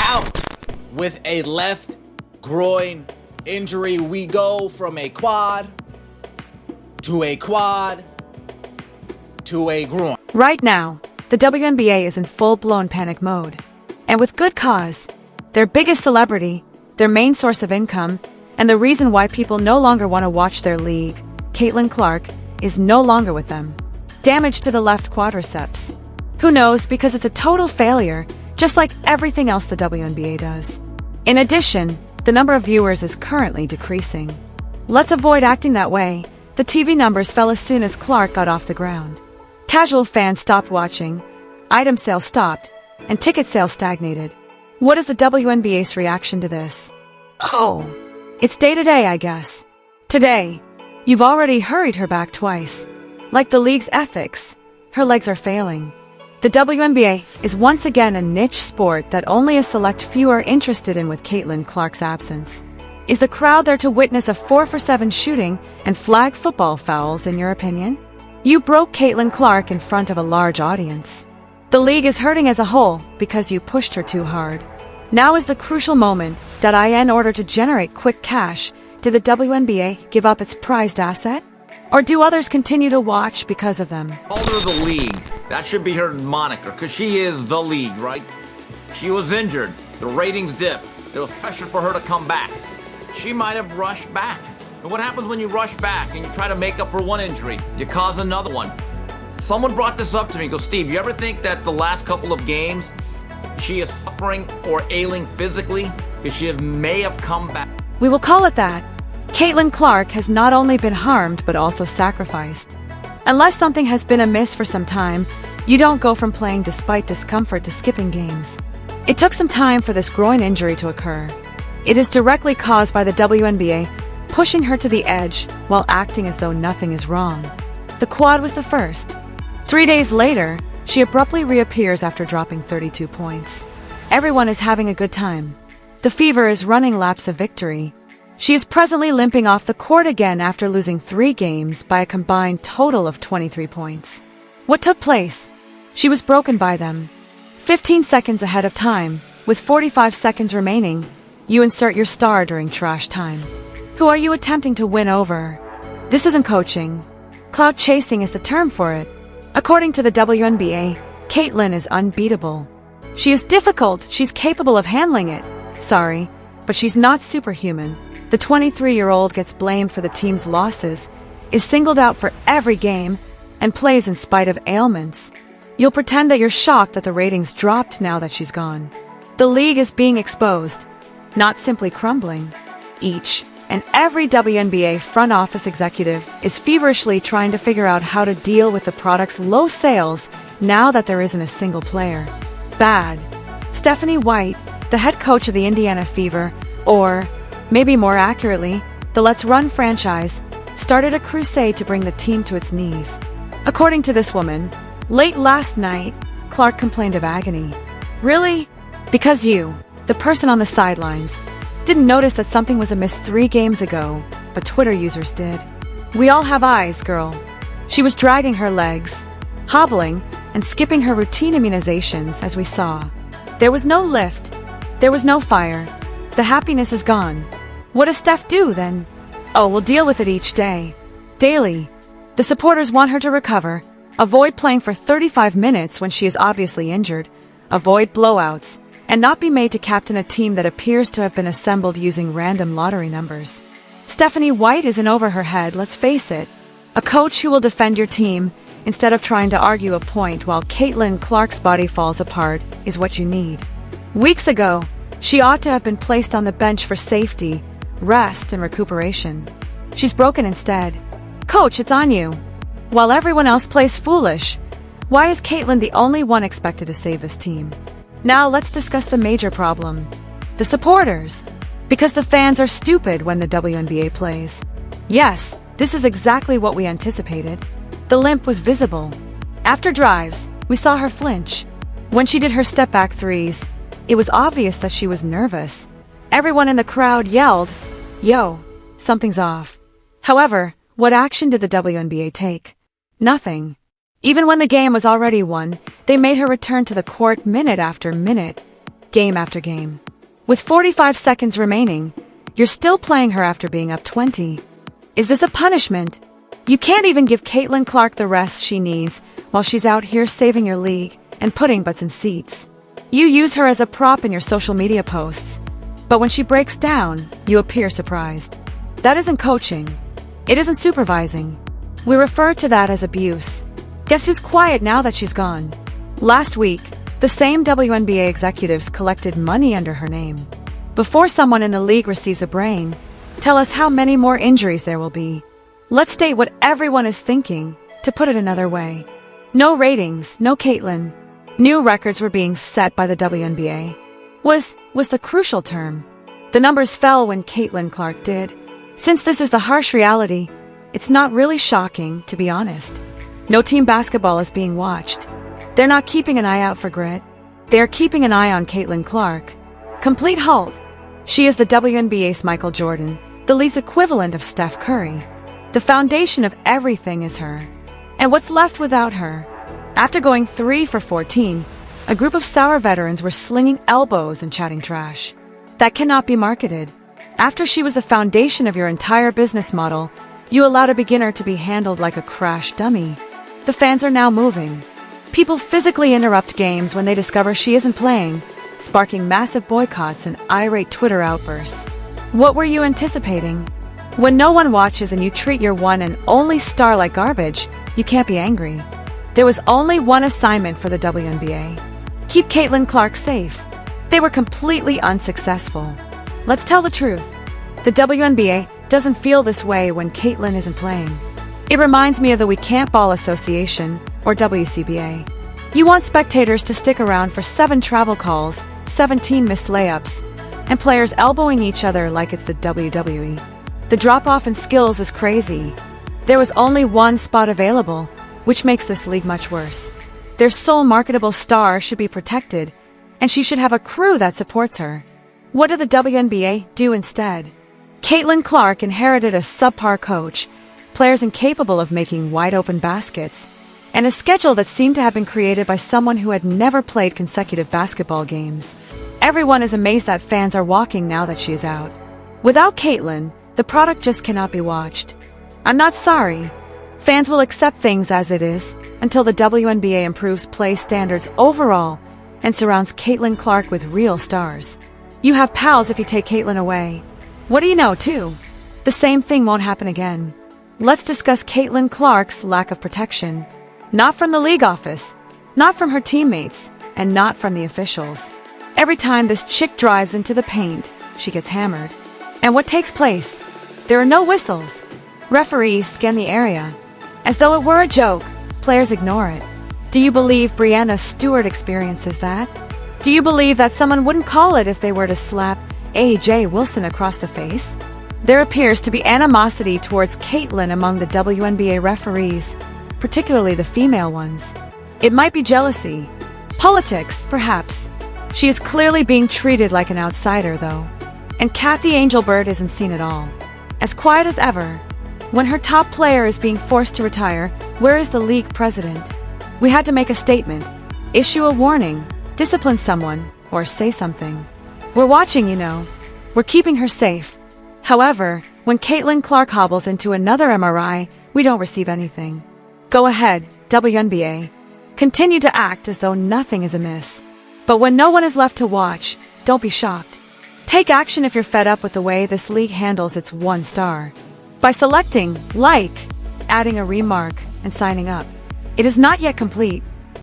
out with a left groin injury. We go from a quad to a quad to a groin. Right now, the WNBA is in full-blown panic mode. And with good cause. Their biggest celebrity, their main source of income, and the reason why people no longer want to watch their league, Caitlin Clark, is no longer with them. Damage to the left quadriceps. Who knows, because it's a total failure, just like everything else the WNBA does. In addition, the number of viewers is currently decreasing. Let's avoid acting that way. The TV numbers fell as soon as Clark got off the ground. Casual fans stopped watching, item sales stopped, and ticket sales stagnated. What is the WNBA's reaction to this? Oh, it's day-to-day, I guess. Today, you've already hurried her back twice. Like the league's ethics, her legs are failing. The WNBA is once again a niche sport that only a select few are interested in with Caitlin Clark's absence. Is the crowd there to witness a 4-for-7 shooting and flag football fouls, in your opinion? You broke Caitlin Clark in front of a large audience. The league is hurting as a whole because you pushed her too hard. Now is the crucial moment that in order to generate quick cash, did the WNBA give up its prized asset? Or do others continue to watch because of them? Call her the league. That should be her moniker, because she is the league, right? She was injured. The ratings dipped. There was pressure for her to come back. She might have rushed back. And what happens when you rush back and you try to make up for one injury? You cause another one. Someone brought this up to me. Goes, Steve, you ever think that the last couple of games she is suffering or ailing physically because she may have come back? We will call it that. Caitlin Clark has not only been harmed but also sacrificed. Unless something has been amiss for some time, you don't go from playing despite discomfort to skipping games. It took some time for this groin injury to occur. It is directly caused by the WNBA pushing her to the edge while acting as though nothing is wrong. The quad was the first. 3 days later, she abruptly reappears after dropping 32 points. Everyone is having a good time. The Fever is running laps of victory. She is presently limping off the court again after losing 3 games by a combined total of 23 points. What took place? She was broken by them. 15 seconds ahead of time, with 45 seconds remaining, you insert your star during trash time. Who are you attempting to win over? This isn't coaching. Cloud chasing is the term for it. According to the WNBA, Caitlin is unbeatable. She is difficult, she's capable of handling it. Sorry, but she's not superhuman. The 23-year-old gets blamed for the team's losses, is singled out for every game, and plays in spite of ailments. You'll pretend that you're shocked that the ratings dropped now that she's gone. The league is being exposed, not simply crumbling. Each and every WNBA front office executive is feverishly trying to figure out how to deal with the product's low sales now that there isn't a single player. Bad. Stephanie White, the head coach of the Indiana Fever, or, maybe more accurately, the Let's Run franchise, started a crusade to bring the team to its knees. According to this woman, late last night, Clark complained of agony. Really? Because you, the person on the sidelines, didn't notice that something was amiss 3 games ago, but Twitter users did. We all have eyes, girl. She was dragging her legs, hobbling, and skipping her routine immunizations, as we saw. There was no lift. There was no fire. The happiness is gone. What does Steph do, then? Oh, we'll deal with it each day. Daily. The supporters want her to recover, avoid playing for 35 minutes when she is obviously injured, avoid blowouts, and not be made to captain a team that appears to have been assembled using random lottery numbers. Stephanie White isn't over her head, let's face it. A coach who will defend your team, instead of trying to argue a point while Caitlin Clark's body falls apart, is what you need. Weeks ago, she ought to have been placed on the bench for safety, rest, and recuperation. She's broken instead. Coach, it's on you. While everyone else plays foolish, why is Caitlin the only one expected to save this team? Now let's discuss the major problem. The supporters. Because the fans are stupid when the WNBA plays. Yes, this is exactly what we anticipated. The limp was visible. After drives, we saw her flinch. When she did her step-back threes, it was obvious that she was nervous. Everyone in the crowd yelled, "Yo, something's off." However, what action did the WNBA take? Nothing. Even when the game was already won, they made her return to the court minute after minute. game after game. With 45 seconds remaining, you're still playing her after being up 20. Is this a punishment? You can't even give Caitlin Clark the rest she needs while she's out here saving your league and putting butts in seats. You use her as a prop in your social media posts, but when she breaks down, you appear surprised. That isn't coaching. It isn't supervising. We refer to that as abuse. Guess who's quiet now that she's gone? Last week, the same WNBA executives collected money under her name. Before someone in the league receives a brain, tell us how many more injuries there will be. Let's state what everyone is thinking, to put it another way. No ratings, no Caitlin. New records were being set by the WNBA. Was the crucial term. The numbers fell when Caitlin Clark did. Since this is the harsh reality, it's not really shocking, to be honest. No team basketball is being watched. They're not keeping an eye out for grit. They are keeping an eye on Caitlin Clark. Complete halt. She is the WNBA's Michael Jordan, the league's equivalent of Steph Curry. The foundation of everything is her. And what's left without her? After going 3 for 14, a group of sour veterans were slinging elbows and chatting trash. That cannot be marketed. After she was the foundation of your entire business model, you allowed a beginner to be handled like a crash dummy. The fans are now moving. People physically interrupt games when they discover she isn't playing, sparking massive boycotts and irate Twitter outbursts. What were you anticipating? When no one watches and you treat your one and only star like garbage, you can't be angry. There was only one assignment for the WNBA. Keep Caitlin Clark safe. They were completely unsuccessful. Let's tell the truth. The WNBA doesn't feel this way when Caitlin isn't playing. It reminds me of the We Can't Ball Association, or WCBA. You want spectators to stick around for 7 travel calls, 17 missed layups, and players elbowing each other like it's the WWE. The drop-off in skills is crazy. There was only one spot available, which makes this league much worse. Their sole marketable star should be protected, and she should have a crew that supports her. What did the WNBA do instead? Caitlin Clark inherited a subpar coach, players incapable of making wide-open baskets, and a schedule that seemed to have been created by someone who had never played consecutive basketball games. Everyone is amazed that fans are walking now that she is out. Without Caitlin, the product just cannot be watched. I'm not sorry. Fans will accept things as it is until the WNBA improves play standards overall and surrounds Caitlin Clark with real stars. You have pals if you take Caitlin away. What do you know, too? The same thing won't happen again. Let's discuss Caitlin Clark's lack of protection. Not from the league office, not from her teammates, and not from the officials. Every time this chick drives into the paint, she gets hammered. And what takes place? There are no whistles. Referees scan the area. As though it were a joke, players ignore it. Do you believe Brianna Stewart experiences that? Do you believe that someone wouldn't call it if they were to slap A.J. Wilson across the face? There appears to be animosity towards Caitlin among the WNBA referees, particularly the female ones. It might be jealousy. Politics, perhaps. She is clearly being treated like an outsider, though. And Kathy Angelbird isn't seen at all. As quiet as ever. When her top player is being forced to retire, where is the league president? We had to make a statement, issue a warning, discipline someone, or say something. We're watching, you know. We're keeping her safe. However, when Caitlin Clark hobbles into another MRI, we don't receive anything. Go ahead, WNBA. Continue to act as though nothing is amiss. But when no one is left to watch, don't be shocked. Take action if you're fed up with the way this league handles its one star. By selecting, adding a remark, and signing up. It is not yet complete.